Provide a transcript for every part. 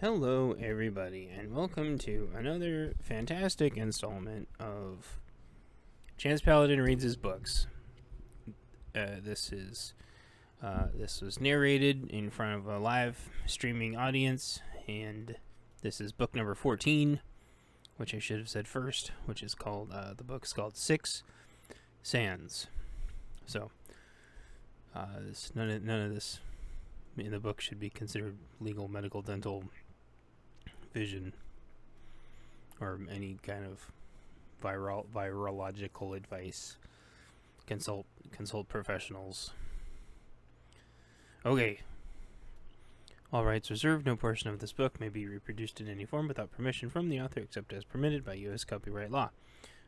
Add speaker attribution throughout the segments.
Speaker 1: Hello, everybody, and welcome to another fantastic installment of Chance Paladin Reads His Books. This was narrated in front of a live streaming audience, and this is book number 14, which I should have said first, which is called, the book's called Six Sands. So, none of this in the book should be considered legal, medical, dental, vision, or any kind of virological advice. Consult professionals. Okay. All rights reserved. No portion of this book may be reproduced in any form without permission from the author except as permitted by U.S. copyright law.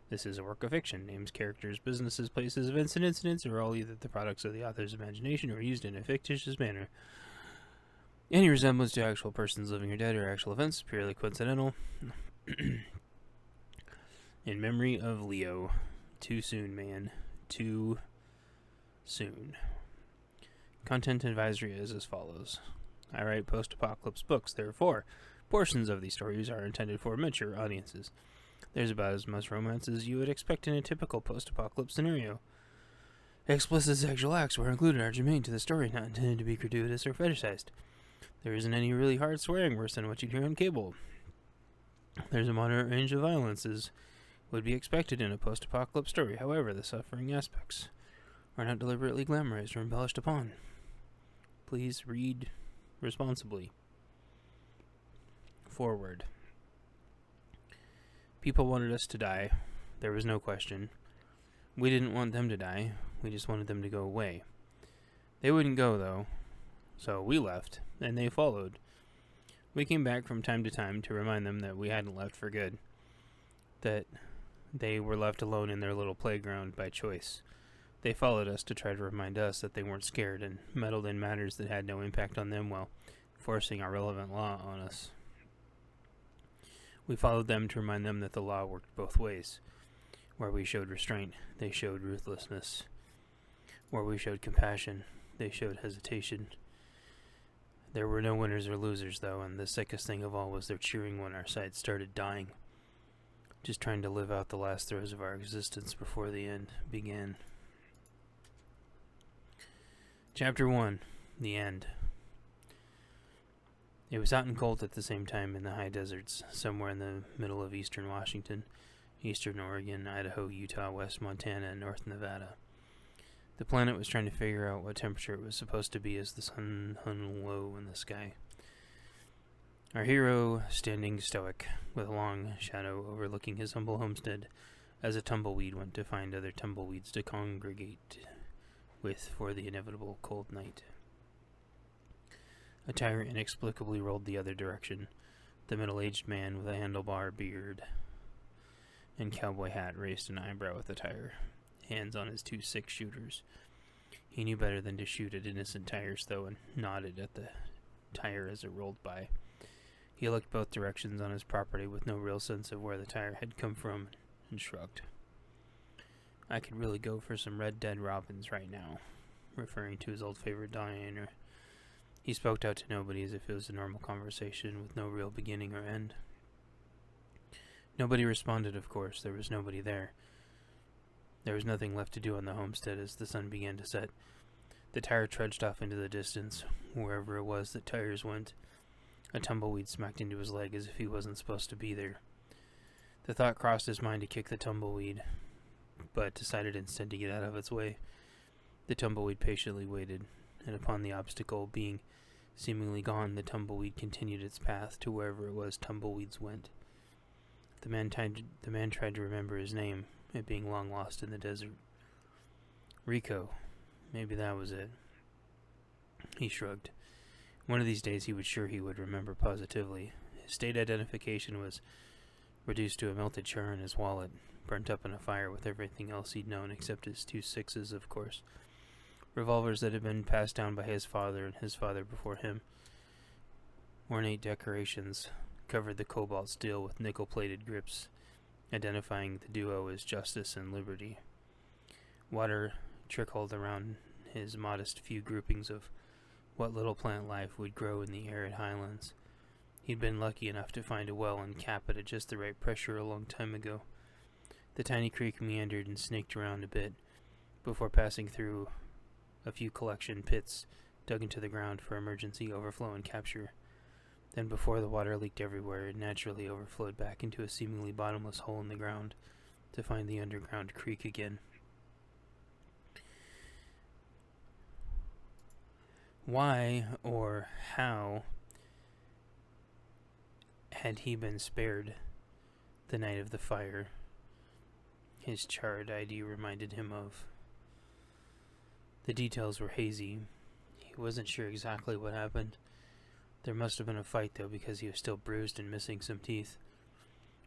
Speaker 1: This is a work of fiction. Names, characters, businesses, places, events, and incidents are all either the products of the author's imagination or used in a fictitious manner. Any resemblance to actual persons living or dead or actual events is purely coincidental. In memory of Leo. Too soon, man. Too soon. Content advisory is as follows. I write post-apocalypse books, therefore, portions of these stories are intended for mature audiences. There's about as much romance as you would expect in a typical post-apocalypse scenario. Explicit sexual acts were included are germane to the story, not intended to be gratuitous or fetishized. There isn't any really hard swearing worse than what you'd hear on cable. There's a moderate range of violence as would be expected in a post-apocalypse story. However, the suffering aspects are not deliberately glamorized or embellished upon. Please read responsibly. Forward. People wanted us to die. There was no question. We didn't want them to die. We just wanted them to go away. They wouldn't go, though. So we left, and they followed. We came back from time to time to remind them that we hadn't left for good. That they were left alone in their little playground by choice. They followed us to try to remind us that they weren't scared and meddled in matters that had no impact on them while forcing our relevant law on us. We followed them to remind them that the law worked both ways. Where we showed restraint, they showed ruthlessness. Where we showed compassion, they showed hesitation. There were no winners or losers, though, and the sickest thing of all was their cheering when our side started dying. Just trying to live out the last throes of our existence before the end began. Chapter 1. The End. It was hot and cold at the same time in the high deserts, somewhere in the middle of eastern Washington, eastern Oregon, Idaho, Utah, West Montana, and North Nevada. The planet was trying to figure out what temperature it was supposed to be as the sun hung low in the sky. Our hero standing stoic, with a long shadow overlooking his humble homestead, as a tumbleweed went to find other tumbleweeds to congregate with for the inevitable cold night. A tire inexplicably rolled the other direction. The middle-aged man with a handlebar beard and cowboy hat raised an eyebrow at the tire, hands on his 2 6-shooters. He knew better than to shoot at innocent tires, though, and nodded at the tire as it rolled by. He looked both directions on his property with no real sense of where the tire had come from, and shrugged. I could really go for some Red Dead Robins right now, referring to his old favorite diner. He spoke out to nobody as if it was a normal conversation with no real beginning or end. Nobody responded, of course. There was nobody there. There was nothing left to do on the homestead as the sun began to set. The tire trudged off into the distance, wherever it was that tires went. A tumbleweed smacked into his leg as if he wasn't supposed to be there. The thought crossed his mind to kick the tumbleweed, but decided instead to get out of its way. The tumbleweed patiently waited, and upon the obstacle being seemingly gone, the tumbleweed continued its path to wherever it was tumbleweeds went. The man tried to remember his name, it being long lost in the desert. Rico. Maybe that was it. He shrugged. One of these days he would remember positively. His state identification was reduced to a melted char in his wallet, burnt up in a fire with everything else he'd known except his 2 6s, of course. Revolvers that had been passed down by his father and his father before him. Ornate decorations covered the cobalt steel with nickel-plated grips, identifying the duo as Justice and Liberty. Water trickled around his modest few groupings of what little plant life would grow in the arid highlands. He'd been lucky enough to find a well and cap it at just the right pressure a long time ago. The tiny creek meandered and snaked around a bit before passing through a few collection pits dug into the ground for emergency overflow and capture. Then, before the water leaked everywhere, it naturally overflowed back into a seemingly bottomless hole in the ground to find the underground creek again. Why or how had he been spared the night of the fire? His charred ID reminded him of. The details were hazy. He wasn't sure exactly what happened. There must have been a fight, though, because he was still bruised and missing some teeth.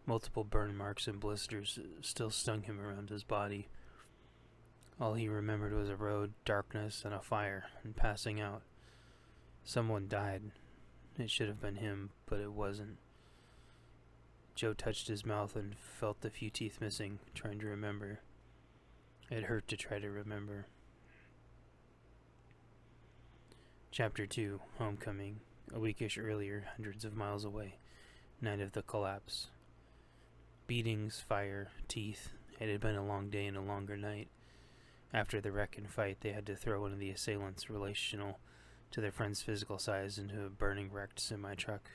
Speaker 1: Multiple burn marks and blisters still stung him around his body. All he remembered was a road, darkness, and a fire, and passing out. Someone died. It should have been him, but it wasn't. Joe touched his mouth and felt the few teeth missing, trying to remember. It hurt to try to remember. Chapter 2, Homecoming. A weekish earlier, hundreds of miles away. Night of the collapse. Beatings, fire, teeth. It had been a long day and a longer night. After the wreck and fight, they had to throw one of the assailants, relational to their friend's physical size, into a burning wrecked semi-truck.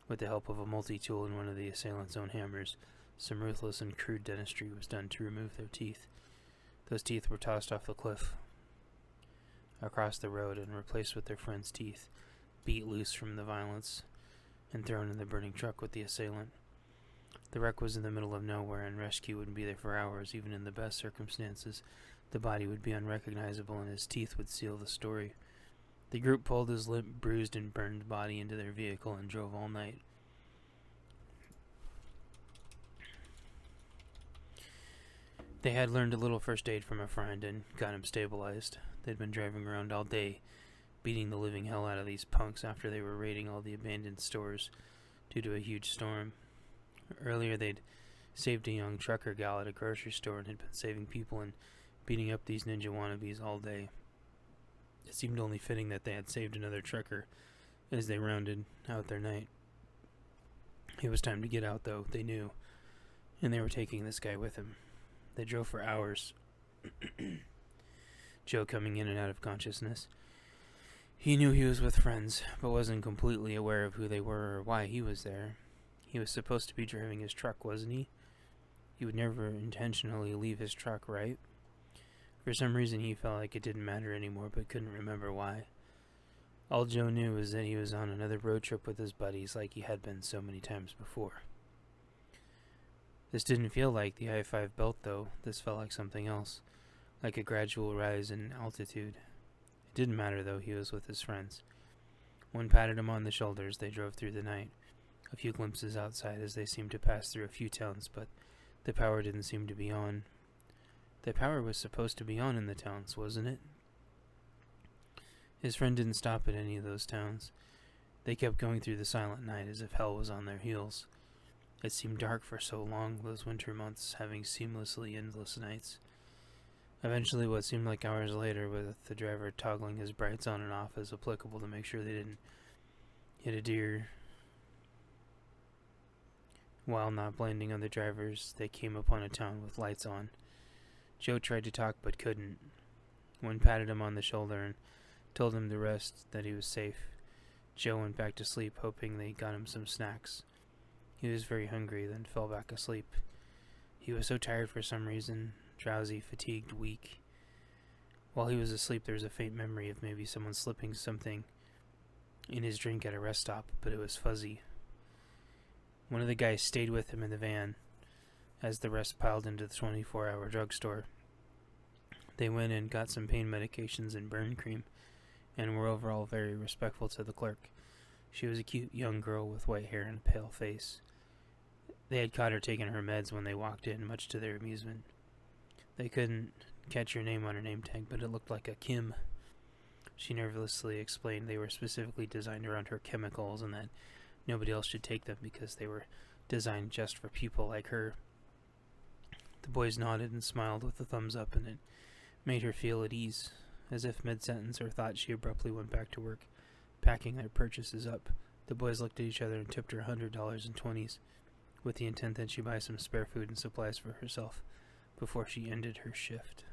Speaker 1: With the help of a multi-tool and one of the assailant's own hammers, some ruthless and crude dentistry was done to remove their teeth. Those teeth were tossed off the cliff across the road and replaced with their friend's teeth, beat loose from the violence, and thrown in the burning truck with the assailant. The wreck was in the middle of nowhere, and rescue wouldn't be there for hours. Even in the best circumstances, the body would be unrecognizable, and his teeth would seal the story. The group pulled his limp, bruised, and burned body into their vehicle and drove all night. They had learned a little first aid from a friend and got him stabilized. They'd been driving around all day, beating the living hell out of these punks after they were raiding all the abandoned stores due to a huge storm. Earlier, they'd saved a young trucker gal at a grocery store and had been saving people and beating up these ninja wannabes all day. It seemed only fitting that they had saved another trucker as they rounded out their night. It was time to get out, though, they knew, and they were taking this guy with him. They drove for hours, Joe coming in and out of consciousness. He knew he was with friends, but wasn't completely aware of who they were or why he was there. He was supposed to be driving his truck, wasn't he? He would never intentionally leave his truck, right? For some reason, he felt like it didn't matter anymore, but couldn't remember why. All Joe knew was that he was on another road trip with his buddies like he had been so many times before. This didn't feel like the I-5 belt, though. This felt like something else, like a gradual rise in altitude. It didn't matter, though. He was with his friends. One patted him on the shoulders. They drove through the night. A few glimpses outside as they seemed to pass through a few towns, but the power didn't seem to be on. The power was supposed to be on in the towns, wasn't it? His friend didn't stop at any of those towns. They kept going through the silent night as if hell was on their heels. It seemed dark for so long, those winter months having seamlessly endless nights. Eventually, what seemed like hours later, with the driver toggling his brights on and off as applicable to make sure they didn't hit a deer, while not blinding other drivers, they came upon a town with lights on. Joe tried to talk but couldn't. One patted him on the shoulder and told him to rest, that he was safe. Joe went back to sleep, hoping they got him some snacks. He was very hungry, then fell back asleep. He was so tired for some reason, drowsy, fatigued, weak. While he was asleep, there was a faint memory of maybe someone slipping something in his drink at a rest stop, but it was fuzzy. One of the guys stayed with him in the van as the rest piled into the 24-hour drugstore. They went and got some pain medications and burn cream, and were overall very respectful to the clerk. She was a cute young girl with white hair and a pale face. They had caught her taking her meds when they walked in, much to their amusement. They couldn't catch her name on her name tag, but it looked like a Kim. She nervously explained they were specifically designed around her chemicals and that nobody else should take them because they were designed just for people like her. The boys nodded and smiled with a thumbs up, and it made her feel at ease, as if mid-sentence or thought she abruptly went back to work, packing their purchases up The boys looked at each other and tipped her $100 in 20s, with the intent that she buy some spare food and supplies for herself before she ended her shift.